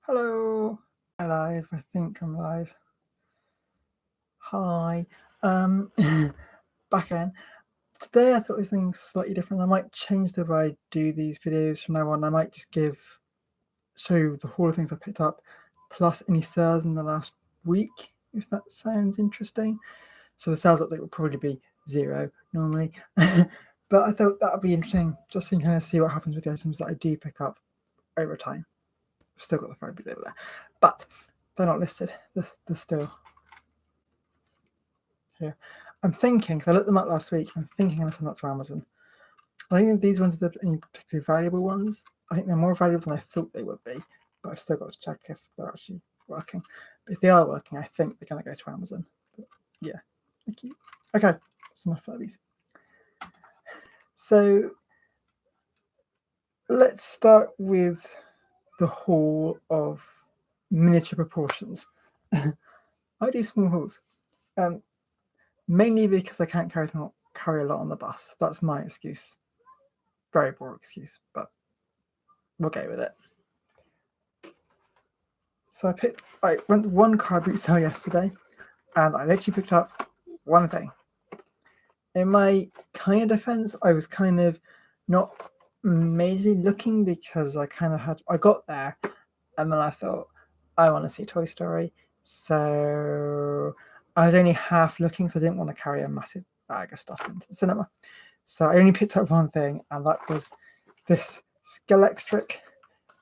Hello. Hi live. I think I'm live. Hi. Um Back again. Today I thought it was something slightly different. I might change the way I do these videos from now on. I might just show you the whole of things I picked up, plus any sales in the last week, if that sounds interesting. So the sales update will probably be 0 normally. But I thought that would be interesting just to kind of see what happens with the items that I do pick up over time. I've still got the Furbies over there, but they're not listed. They're still here. I'm thinking, because I looked them up last week, I'm thinking unless I'm not to Amazon. I think these ones are any particularly valuable ones. I think they're more valuable than I thought they would be, but I've still got to check if they're actually working. But if they are working, I think they're going to go to Amazon. But yeah, thank you. Okay, that's enough Furbies. So let's start with the haul of miniature proportions. I do small hauls, mainly because I can't carry a lot on the bus. That's my excuse. Very poor excuse, but we'll go with it. So I went to one car boot sale yesterday, and I literally picked up one thing. In my kind of defense, I was kind of not majorly looking because I got there, and then I thought, I want to see Toy Story. So I was only half looking, so I didn't want to carry a massive bag of stuff into the cinema. So I only picked up one thing, and that was this Scalextric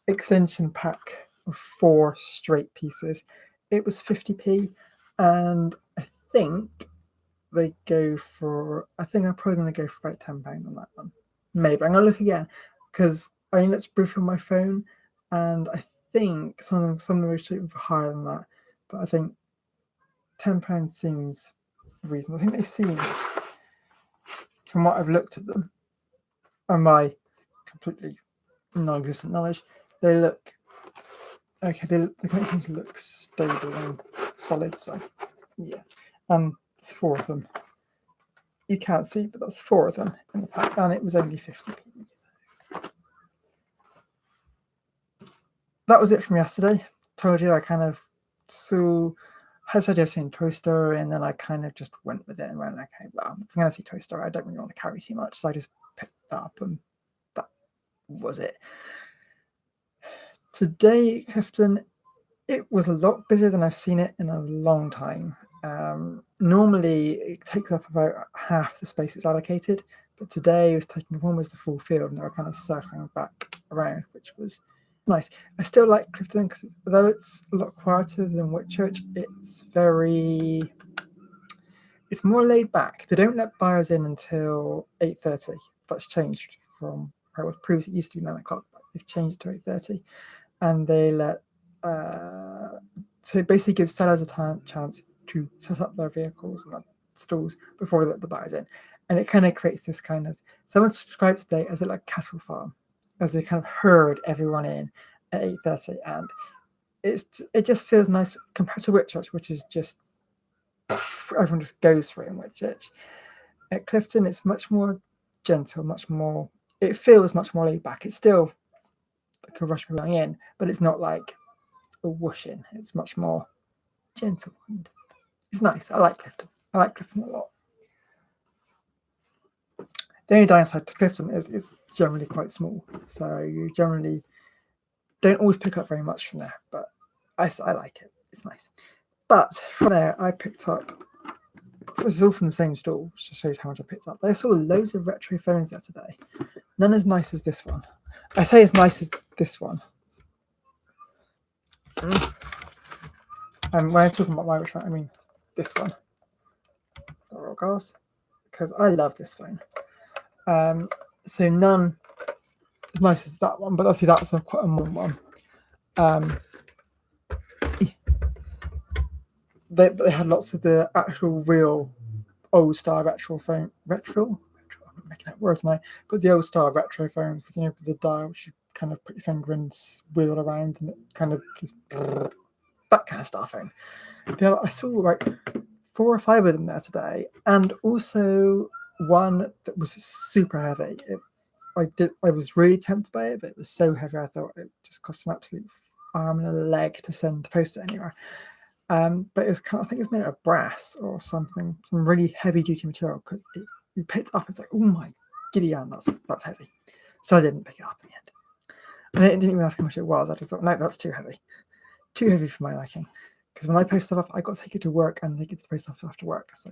extension pack of 4 straight pieces. It was 50p, and I think I think I'm probably going to go for about £10 on that one. Maybe. I'm going to look again, because I only looked briefly on my phone, and I think some of them were shooting for higher than that, but I think £10 seems reasonable. I think they seem, from what I've looked at them, and my completely non-existent knowledge, they look okay. The connections look stable and solid. So yeah, there's 4 of them. You can't see, but that's 4 of them in the pack, and it was only 50p. So. That was it from yesterday. Told you I kind of had I've seen Toy Story, and then I kind of just went with it and went, okay, well, if I'm going to see Toy Story, I don't really want to carry too much, so I just picked that up, and that was it. Today at Clifton, it was a lot busier than I've seen it in a long time. Normally, it takes up about half the space it's allocated, but today it was taking up almost the full field, and they were kind of circling back around, which was nice. I still like Clifton because although it's a lot quieter than Whitchurch, it's more laid back. They don't let buyers in until 8:30. That's changed from how it was previously. It used to be 9 o'clock, but they've changed it to 8:30, and they let so it basically gives sellers a chance to set up their vehicles and their stalls before they let the buyers in, and it kind of creates this kind of, someone subscribed today as a bit like Castle Farm, as they kind of herd everyone in at 8:30, and it just feels nice compared to Whitchurch, which is just everyone just goes for it in Whitchurch. At Clifton, it's much more gentle, it feels much more laid back. It's still like a rush going in, but it's not like a whoosh in. It's much more gentle. And it's nice. I like Clifton. I like Clifton a lot. The only downside to Clifton is it's generally quite small, so you generally don't always pick up very much from there, but I like it. It's nice. But from there, I picked up, this is all from the same stall, which just shows how much I picked up. I saw loads of retro phones there today. None as nice as this one. I say as nice as this one. And when I'm talking about my retro, I mean this one. Because I love this phone. So none as nice as that one, but obviously that's quite a modern one. They had lots of the actual real old style retro phone. I'm making up words now, but the old style retro phones with the dial, which you kind of put your finger and wheel around, and it kind of just that kind of stuff. And I saw like 4 or 5 of them there today, and also one that was super heavy. I was really tempted by it, but it was so heavy I thought it just cost an absolute arm and a leg to send to post it anywhere. But it was I think it's made out of brass or something, some really heavy duty material. Because you picked it up, it's like, oh my giddy yarn, that's heavy. So I didn't pick it up in the end. And I didn't even ask how much it was. I just thought, no, that's too heavy for my liking. Because when I post stuff up, I got to take it to work and take it to the post office after work. So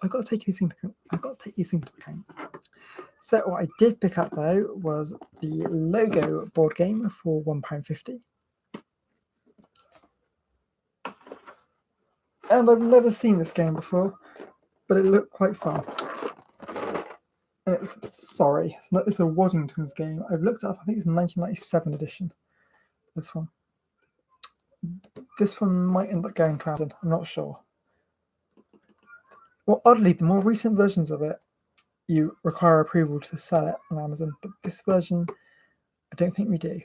I've got to take these things into account. So what I did pick up though was the Logo board game for £1.50. And I've never seen this game before, but it looked quite fun. And it's a Waddington's game. I've looked it up, I think it's a 1997 edition. This one. This one might end up going to Amazon, I'm not sure. Well, oddly, the more recent versions of it, you require approval to sell it on Amazon, but this version, I don't think we do.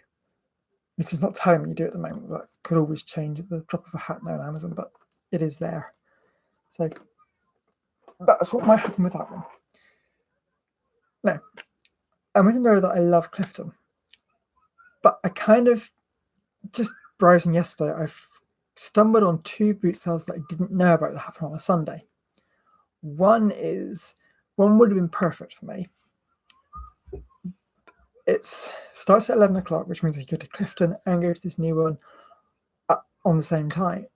This is not telling me you do at the moment. That could always change at the drop of a hat now on Amazon, but it is there. So that's what might happen with that one. Now, I want to know that I love Clifton, but I kind of just browsing yesterday, I've stumbled on 2 boot sales that I didn't know about that happened on a Sunday. One would have been perfect for me. It starts at 11 o'clock, which means I go to Clifton and go to this new one on the same day.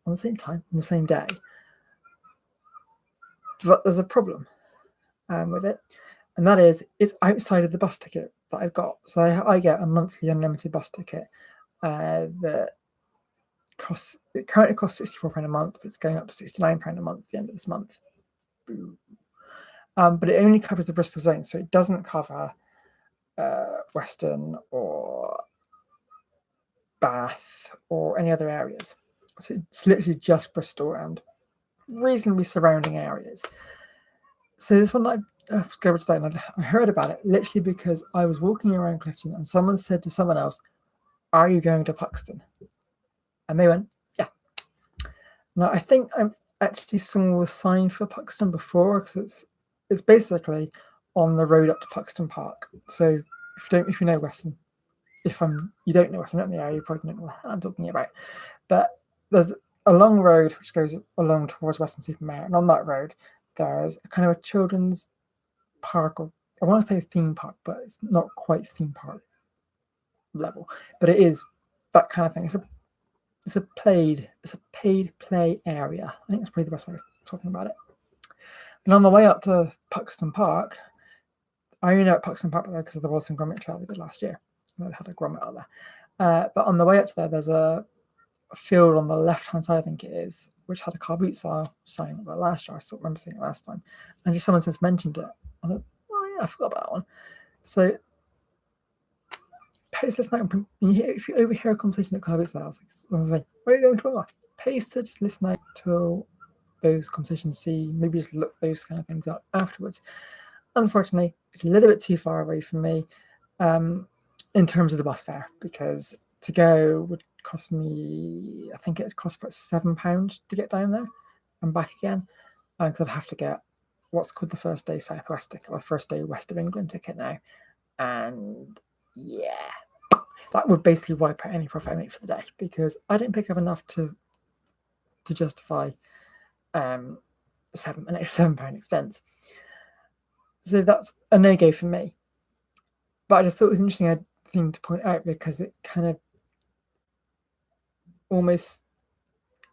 But there's a problem with it, and that is it's outside of the bus ticket that I've got. So I get a monthly unlimited bus ticket that currently costs £64 a month, but it's going up to £69 a month at the end of this month. But it only covers the Bristol zone, so it doesn't cover Western or Bath or any other areas. So it's literally just Bristol and reasonably surrounding areas. So this one I discovered today, and I heard about it literally because I was walking around Clifton and someone said to someone else, "Are you going to Puxton?" And they went, "Yeah." Now I think I've actually saw the sign for Puxton before, because it's basically on the road up to Puxton Park. So if you know Weston, you don't know Weston, not in the area, you probably don't know what I'm talking about. But there's a long road which goes along towards Weston-super-Mare, and on that road there's a kind of a children's park, or I want to say a theme park, but it's not quite theme park level, but it is that kind of thing. It's a paid play area. I think that's probably the best way of talking about it. And on the way up to Puxton Park, I only know at Puxton Park because there was some grommet trail we did last year. I had a grommet out there. But on the way up to there, there's a field on the left-hand side, I think it is, which had a car boot style sign up there last year. I still remember seeing it last time. And just someone since mentioned it. I thought, oh yeah, I forgot about that one. So pace this now. If you overhear a conversation at car boot styles, I was like, where are you going to? Pace to just listen out to those conversations, see, maybe just look those kind of things up afterwards. Unfortunately, it's a little bit too far away from me in terms of the bus fare, because to go would cost me, I think it cost about £7 to get down there and back again, because I'd have to get what's called the first day Southwest ticket, or first day West of England ticket now, and yeah, that would basically wipe out any profit I make for the day, because I didn't pick up enough to justify an extra £7 expense. So that's a no-go for me. But I just thought it was an interesting thing to point out, because it kind of almost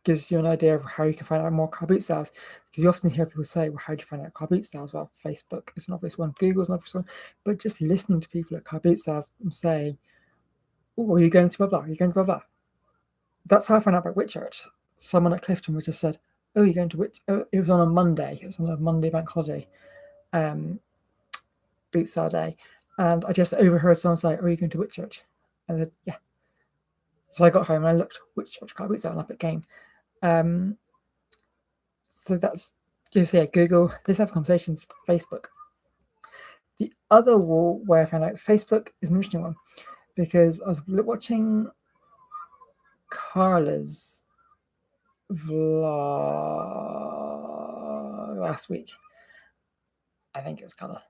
gives you an idea of how you can find out more car boot sales. Because you often hear people say, well, how do you find out car boot sales? Well, Facebook is an obvious one, Google's an obvious one. But just listening to people at car boot sales and saying, oh, are you going to blah, blah? Are you going to blah, blah? That's how I found out about Whitchurch. Someone at Clifton was just said, oh, you're going to Whitchurch? Oh, it was on a Monday. It was on a Monday bank holiday. Boot sale day, and I just overheard someone say, "Are you going to Whitchurch?" And I said, "Yeah." So I got home and I looked, Whitchurch car boot sale, and up it came. So that's just Google. Let's have conversations. Facebook. The other way I found out Facebook is an interesting one, because I was watching Carla's vlog last week. I think it was Carla.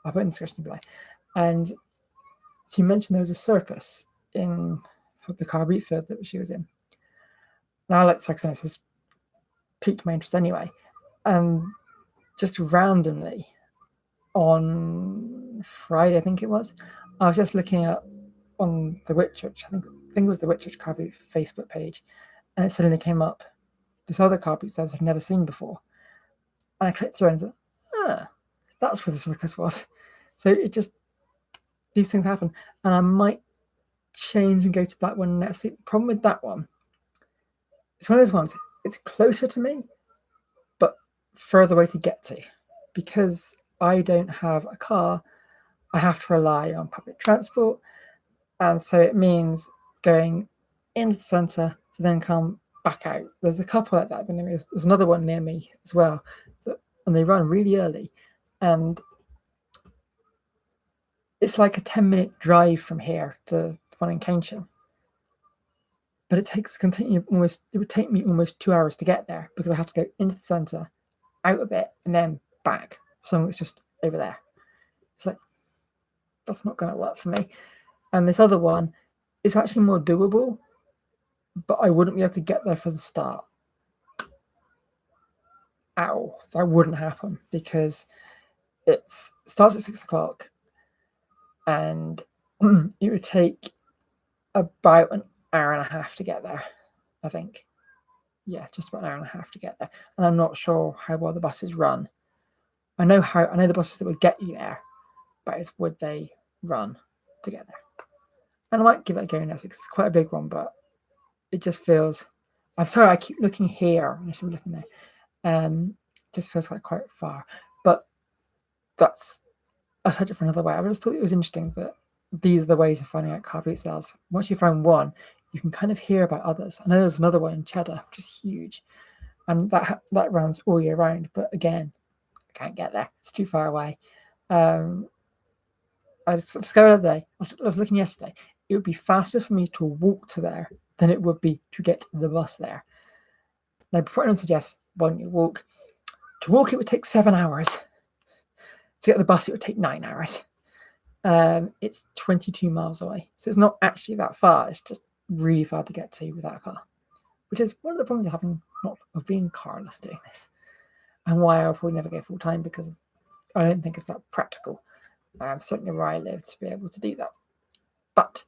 I'll put it in the description below. And she mentioned there was a circus in the car boot field that she was in. Now I like Psychonauts has piqued my interest anyway. Just randomly on Friday, I think it was, I was just looking up on the Whitchurch, I think it was the Whitchurch car boot Facebook page, and it suddenly came up this other car boot sales I'd never seen before. And I clicked through and said, that's where the circus was. So these things happen. And I might change and go to that one next week. The problem with that one, it's one of those ones, it's closer to me, but further away to get to. Because I don't have a car, I have to rely on public transport. And so it means going into the centre to then come back out. There's a couple like that. There's another one near me as well. And they run really early. And it's like a 10-minute drive from here to the one in Keynsham. But it would take me almost 2 hours to get there because I have to go into the centre, out a bit, and then back. Something that's just over there. It's like, that's not going to work for me. And this other one is actually more doable, but I wouldn't be able to get there for the start. Ow, that wouldn't happen because it starts at 6 o'clock and it would take about an hour and a half to get there, I think. Yeah, just about an hour and a half to get there. And I'm not sure how well the buses run. I know the buses that would get you there, but it's would they run to get there? And I might give it a go next week because it's quite a big one, but it just feels. I'm sorry, I keep looking here. I should be looking there. Just feels like quite far, but I'll touch it for another way. I just thought it was interesting that these are the ways of finding out car boot sales. Once you find one, you can kind of hear about others. I know there's another one in Cheddar, which is huge, and that runs all year round. But again, I can't get there; it's too far away. I discovered the other day. I was looking yesterday. It would be faster for me to walk to there than it would be to get the bus there. Now, before anyone suggests, why don't you walk? To walk, it would take 7 hours. To get the bus, it would take 9 hours. It's 22 miles away. So it's not actually that far. It's just really far to get to without a car, which is one of the problems of being carless doing this. And why I'll probably never go full time because I don't think it's that practical. Certainly where I live to be able to do that. But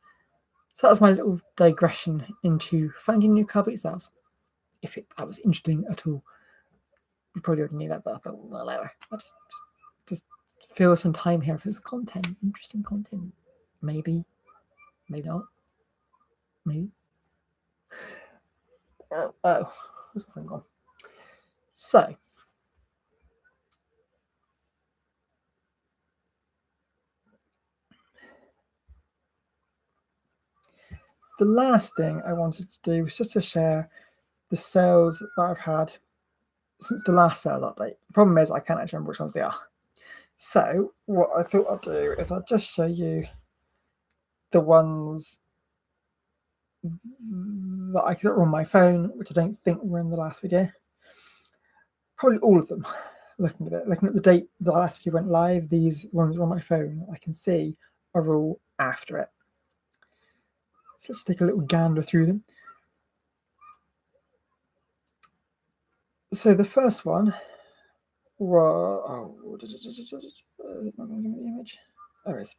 so that was my little digression into finding new car boot sales. If that was interesting at all, you probably already knew that, but I thought, well, I just fill some time here for this content, interesting content. Maybe not. Maybe. Oh, where's the thing gone? So. The last thing I wanted to do was just to share the sales that I've had since the last sales update. The problem is I can't actually remember which ones they are. So what I thought I'd do is I'll just show you the ones that I could on my phone, which I don't think were in the last video. Probably all of them. Looking at the date the last video went live, these ones on my phone I can see are all after it. So let's take a little gander through them. So the first one was not going to give me the image. There it is.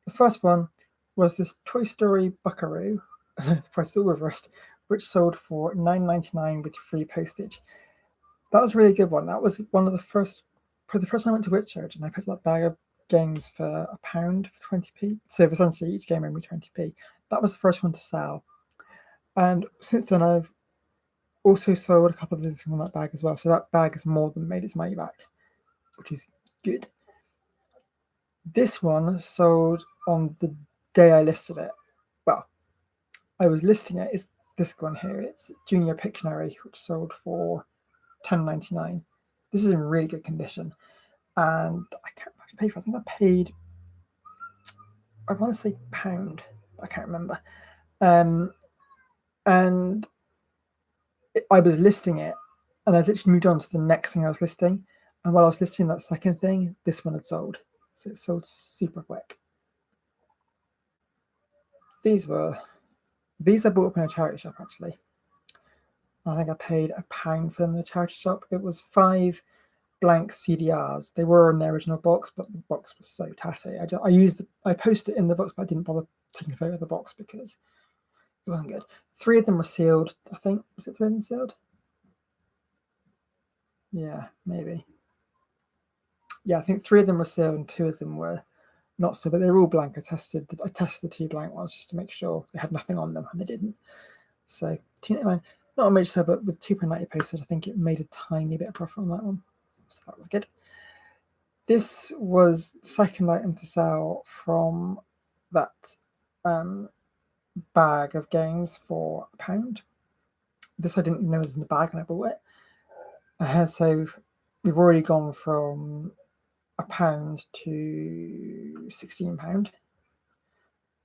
The first one was this Toy Story Buckaroo, the price is all reversed, which sold for $9.99 with free postage. That was a really good one. That was one of the first time I went to Whitchurch and I picked up a bag of games for £1 for 20p. So essentially each game only 20p. That was the first one to sell. And since then I've also sold a couple of things from that bag as well. So that bag has more than made its money back, which is good. This one sold on the day I listed it. Well, I was listing it. It's this one here. It's Junior Pictionary, which sold for $10.99. This is in really good condition. And I can't actually pay for it. I think I paid, I want to say £1. I can't remember. And I was listing it and I literally moved on to the next thing I was listing. And while I was listing that second thing, this one had sold. So it sold super quick. These were These I bought up in a charity shop, actually. I think I paid £1 for them in the charity shop. It was 5 blank CDRs. They were in their original box, but the box was so tatty. I posted it in the box, but I didn't bother taking a photo of the box because it wasn't good. 3 of them were sealed, I think. Was it 3 of them sealed? Yeah, maybe. Yeah, I think 3 of them were sealed and 2 of them were not so, but they were all blank. I tested the 2 blank ones just to make sure they had nothing on them, and they didn't. So £2.99, not a major sale, but with £2.90 postage, I think it made a tiny bit of profit on that one. So that was good. This was the second item to sell from that bag of games for £1. This I didn't know was in the bag and I bought it. So we've already gone from £1 to £16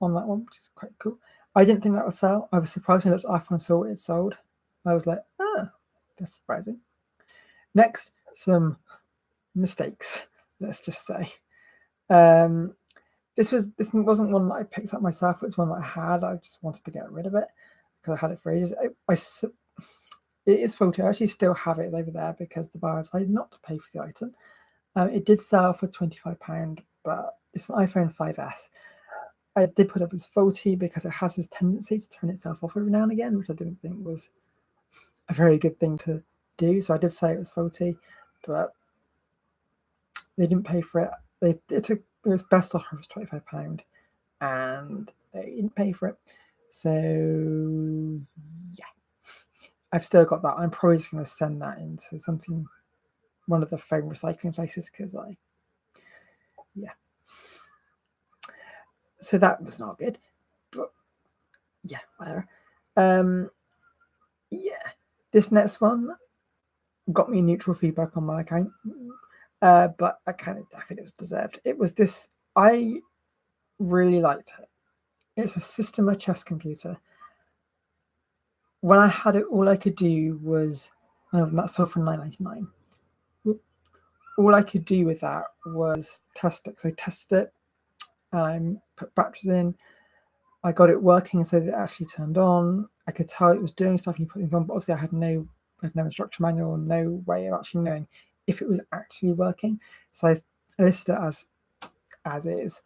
on that one, which is quite cool. I didn't think that would sell. I was surprised when I looked up and saw it sold. I was like, that's surprising. Next, some mistakes, let's just say. This wasn't one that I picked up myself. It was one that I had. I just wanted to get rid of it because I had it for ages. It is faulty. I actually still have it over there because the buyer decided not to pay for the item. It did sell for £25, but it's an iPhone 5S. I did put up as faulty because it has this tendency to turn itself off every now and again, which I didn't think was a very good thing to do. So I did say it was faulty, but they didn't pay for it. It was best offer was £25, and they didn't pay for it. So yeah, I've still got that. I'm probably just going to send that into one of the phone recycling places because yeah. So that was not good, but yeah, whatever. Yeah, this next one got me neutral feedback on my account, but I think it was deserved. It was this. I really liked it. It's a Systema chess computer. When I had it, all I could do was that sold for £9.99. All I could do with that was test it. So I tested it, and I put batteries in. I got it working so that it actually turned on. I could tell it was doing stuff and you put things on, but obviously I had no instruction manual, no way of actually knowing if it was actually working. So I listed it as is,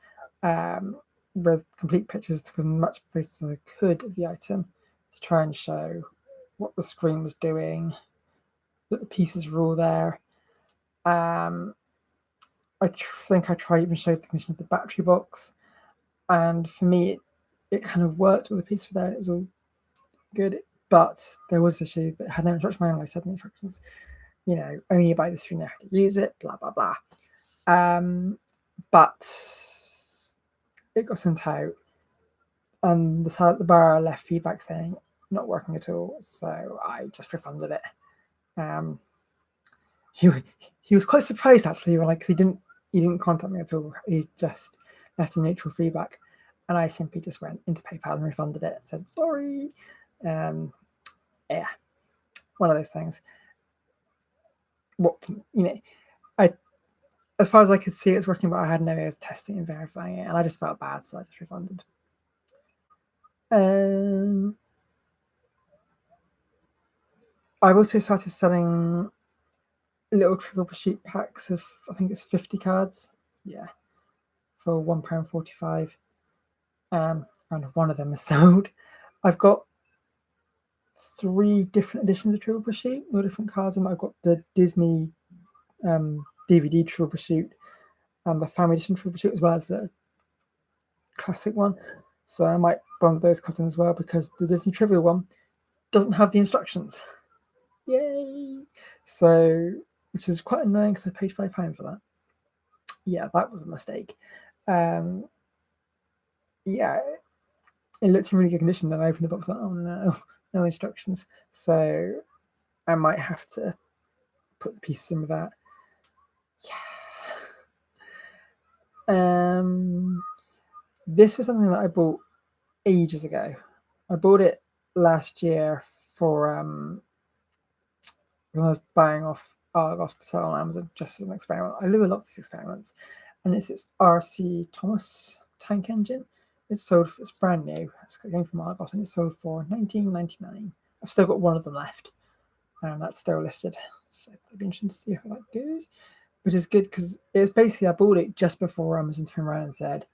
with complete pictures to as much as I could of the item to try and show what the screen was doing, that the pieces were all there. I think I tried even showed the condition of the battery box, and for me it kind of worked with the pieces there. It was all good, but there was an issue that had no instruction manual. I said in the instructions, only buy this if you know how to use it, blah blah blah. But it got sent out, and the bar left feedback saying not working at all. So I just refunded it. He was quite surprised actually, because he didn't contact me at all. He just left a neutral feedback, and I simply just went into PayPal and refunded it. Said sorry. Yeah, one of those things. As far as I could see, it was working, but I had no way of testing and verifying it, and I just felt bad, so I just refunded. I've also started selling little Trivial Pursuit packs of, I think it's 50 cards, for £1.45, and one of them is sold. I've got 3 different editions of Trivial Pursuit, all different cards, and I've got the Disney DVD Trivial Pursuit and the Family Edition Trivial Pursuit, as well as the classic one. So I might bundle those cards in as well, because the Disney Trivial one doesn't have the instructions. Yay! So, which is quite annoying because I paid £5 for that. Yeah, that was a mistake. Yeah, it looked in really good condition. Then I opened the box, like, oh no, no instructions. So I might have to put the pieces in with that. Yeah. This was something that I bought ages ago. I bought it last year for when I was buying off Argos to sell on Amazon just as an experiment. I do a lot of these experiments, and it's this RC Thomas tank engine. It's sold. It's brand new. It's came from Argos, and it's sold for $19.99. I've still got one of them left, and that's still listed. So it'll be interesting to see how that goes. Which is good because it's basically I bought it just before Amazon turned around and said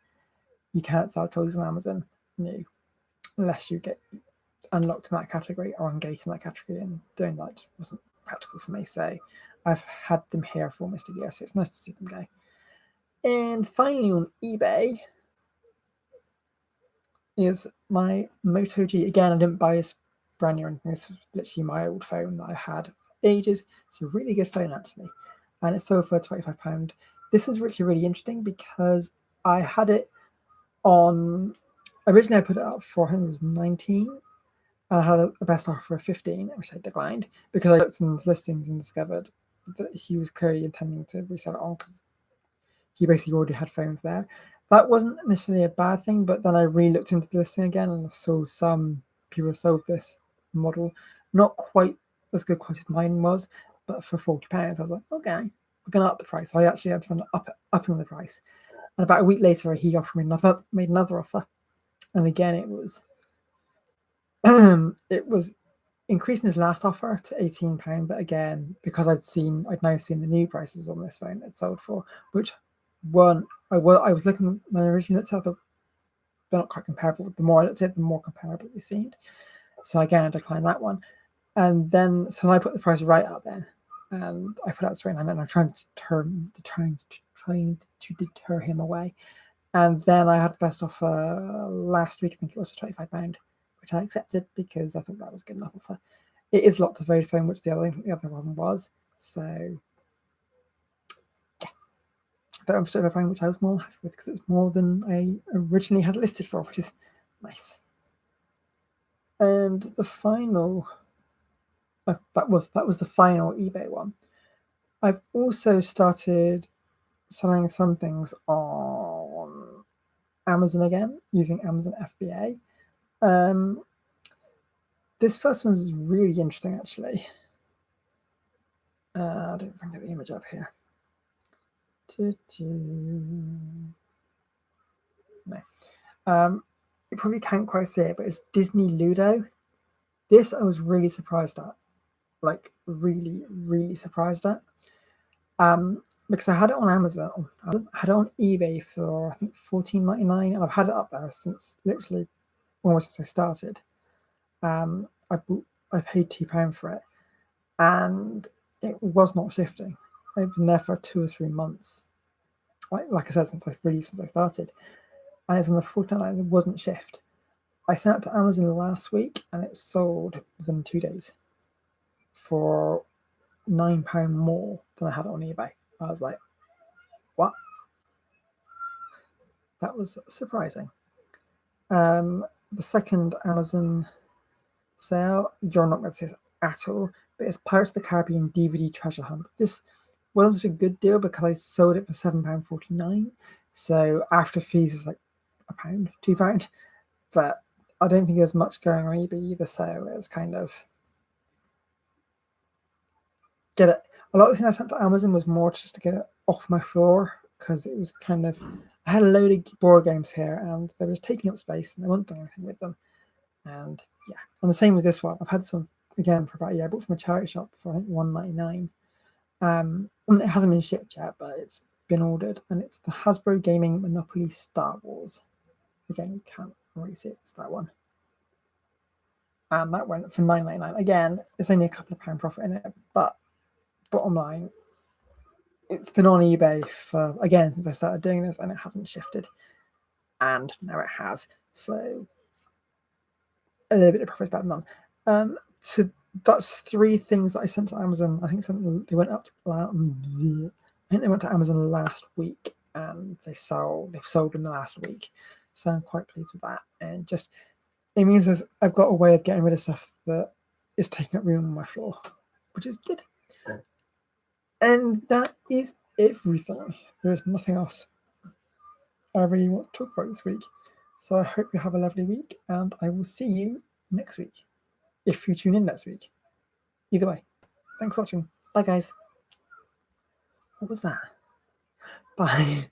you can't sell toys on Amazon new unless you get unlocked in that category or engaged in that category, and doing that wasn't practical for me. So I've had them here for almost a year, so it's nice to see them go. And finally on eBay is my Moto G. Again, I didn't buy this brand new or anything. This is literally my old phone that I had for ages. It's a really good phone actually, and it's sold for £25. This is really, really interesting because I had it on. Originally, I put it up for I think it was 19. I had a best offer of 15, which I declined because I looked in his listings and discovered that he was clearly intending to resell it on because he basically already had phones there. That wasn't initially a bad thing, but then I re-looked into the listing again and saw some people sold this model, not quite as good quality as mine was, but for £40. I was like, okay, we're going to up the price. So I actually had to upping the price. And about a week later, he made another offer, and again it was increasing his last offer to £18, but again, because I'd now seen the new prices on this phone it sold for, which weren't. I was looking when I originally looked at them, they're not quite comparable. The more I looked at it, the more comparable they seemed. So again, I declined that one, and then so I put the price right out there, and I put out straight and I'm trying to deter him away. And then I had the best offer last week. I think it was for £25, which I accepted because I thought that was good enough offer. It is locked to Vodafone, which the other one was. So yeah, but I'm still £25, which I was more happy with because it's more than I originally had listed for, which is nice. And the final, that was the final eBay one. I've also started selling some things on Amazon again using Amazon FBA. This first one is really interesting, actually. I don't bring the image up here. No. You probably can't quite see it, but it's Disney Ludo. This I was really surprised at. Like, really, really surprised at. Because I had it on Amazon. I had it on eBay for, I think, $14.99, and I've had it up there since literally almost since I started. I paid £2 for it, and it was not shifting. I've been there for 2 or 3 months. Like I said, since I started, and it's on the $14.99. It wasn't shift. I sent it to Amazon last week, and it sold within 2 days for £9 more than I had it on eBay. I was like, what? That was surprising. The second Amazon sale, you're not going to see this at all, but it's Pirates of the Caribbean DVD Treasure Hunt. This wasn't a good deal because I sold it for £7.49. So after fees, it's like £1, £2. But I don't think there's much going on eBay either. So it was kind of get it. A lot of the things I sent to Amazon was more just to get it off my floor because it was kind of, I had a load of board games here and they were just taking up space and I wasn't doing anything with them. And yeah, and the same with this one. I've had this one again for about a year. I bought from a charity shop for I think £1.99. It hasn't been shipped yet, but it's been ordered, and it's the Hasbro Gaming Monopoly Star Wars. Again, you can't really see it. It's that one. And that went for £9.99. Again, it's only a couple of pound profit in it, but bottom line, it's been on eBay for, again, since I started doing this, and it hasn't shifted. And now it has. So a little bit of profit better than none. So that's 3 things that I sent to Amazon. I think they went up to, I think they went to Amazon last week, and they've sold in the last week. So I'm quite pleased with that. And just it means I've got a way of getting rid of stuff that is taking up room on my floor, which is good. And that is everything. There is nothing else I really want to talk about this week. So I hope you have a lovely week, and I will see you next week, if you tune in next week. Either way, thanks for watching. Bye, guys. What was that? Bye.